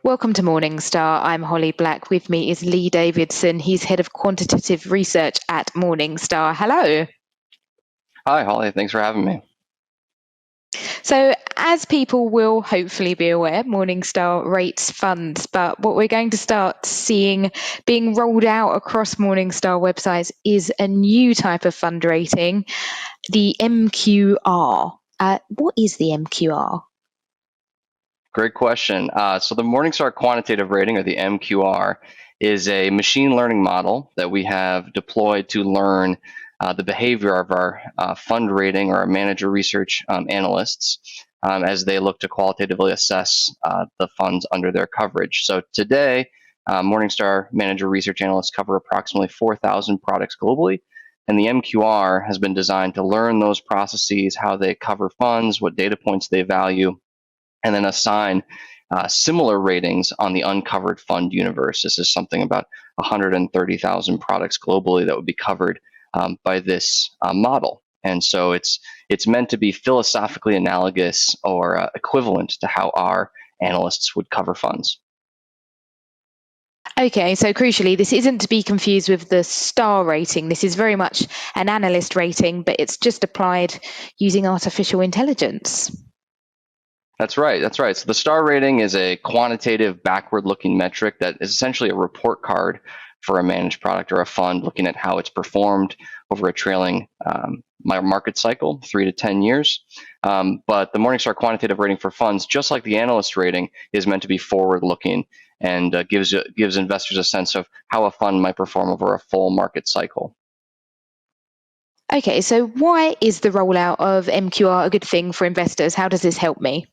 Welcome to Morningstar. I'm Holly Black. With me is Lee Davidson. He's head of quantitative research at Morningstar. Hello. Hi, Holly. Thanks for having me. So, as people will hopefully be aware, Morningstar rates funds, but what we're going to start seeing being rolled out across Morningstar websites is a new type of fund rating, the MQR. What is the MQR? Great question. So the Morningstar Quantitative Rating, or the MQR, is a machine learning model that we have deployed to learn the behavior of our fund rating or our manager research analysts as they look to qualitatively assess the funds under their coverage. So today, Morningstar manager research analysts cover approximately 4,000 products globally, and the MQR has been designed to learn those processes, how they cover funds, what data points they value, and then assign similar ratings on the uncovered fund universe. This is something about 130,000 products globally that would be covered by this model. And so it's meant to be philosophically analogous or equivalent to how our analysts would cover funds. Okay, so crucially, this isn't to be confused with the star rating. This is very much an analyst rating, but it's just applied using artificial intelligence. That's right. That's right. So the star rating is a quantitative backward-looking metric that is essentially a report card for a managed product or a fund, looking at how it's performed over a trailing market cycle, 3 to 10 years. But the Morningstar quantitative rating for funds, just like the analyst rating, is meant to be forward-looking and gives investors a sense of how a fund might perform over a full market cycle. Okay, so why is the rollout of MQR a good thing for investors? How does this help me?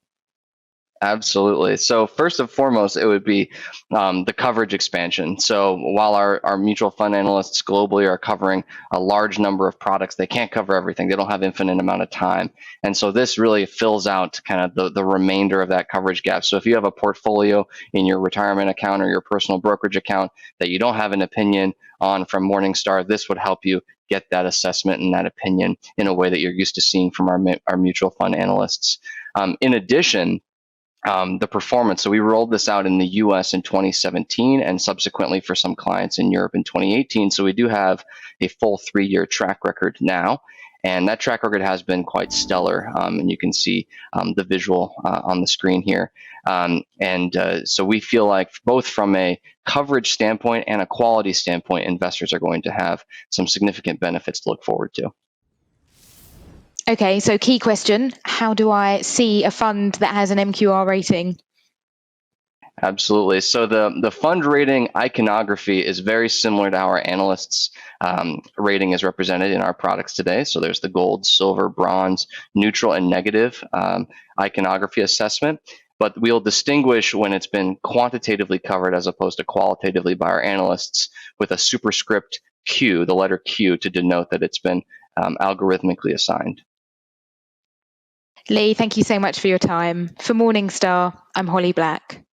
Absolutely. So first and foremost, it would be the coverage expansion. So while our mutual fund analysts globally are covering a large number of products, they can't cover everything. They don't have infinite amount of time. And so this really fills out kind of the remainder of that coverage gap. So if you have a portfolio in your retirement account or your personal brokerage account that you don't have an opinion on from Morningstar, this would help you get that assessment and that opinion in a way that you're used to seeing from our mutual fund analysts. In addition, the performance. So we rolled this out in the US in 2017 and subsequently for some clients in Europe in 2018. So we do have a full 3-year track record now. And that track record has been quite stellar. And you can see the visual on the screen here. So we feel like both from a coverage standpoint and a quality standpoint, investors are going to have some significant benefits to look forward to. Okay, so key question, how do I see a fund that has an MQR rating? Absolutely. So the fund rating iconography is very similar to how our analysts' rating is represented in our products today. So there's the gold, silver, bronze, neutral, and negative iconography assessment. But we'll distinguish when it's been quantitatively covered as opposed to qualitatively by our analysts with a superscript Q, the letter Q, to denote that it's been algorithmically assigned. Lee, thank you so much for your time. For Morningstar, I'm Holly Black.